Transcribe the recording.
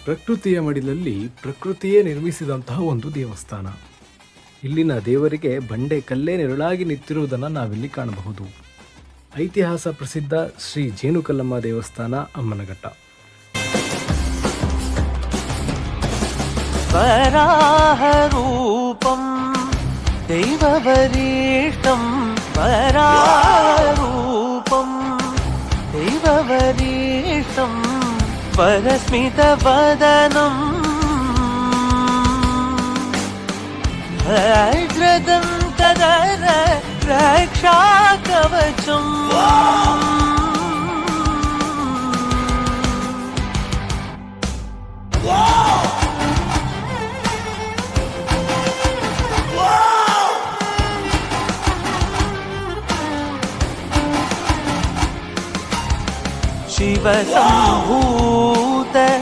ಪ್ರಕೃತಿಯ ಮಡಿಲಲ್ಲಿ ಪ್ರಕೃತಿಯೇ ನಿರ್ಮಿಸಿದಂತಹ ಒಂದು ದೇವಸ್ಥಾನ. ಇಲ್ಲಿನ ದೇವರಿಗೆ ಬಂಡೆ ಕಲ್ಲೇ ನೆರಳಾಗಿ ನಿಂತಿರುವುದನ್ನು ನಾವಿಲ್ಲಿ ಕಾಣಬಹುದು. ಐತಿಹಾಸ ಪ್ರಸಿದ್ಧ ಶ್ರೀ ಜೇನುಕಲ್ಲಮ್ಮ ದೇವಸ್ಥಾನ, ಅಮ್ಮನಘಟ್ಟ. ವರಾಹರೂಪಂ ದೈವವರಿಷ್ಠಂ ವರಾಹರೂಪಂ ದೈವವರಿಷ್ಠಂ ವರಸ್ಮಿತವದನಂ ವಜ್ರದಂತಧರ ರಕ್ಷಾಕವಚಂ ಶಿವ ಸಂಭೂತ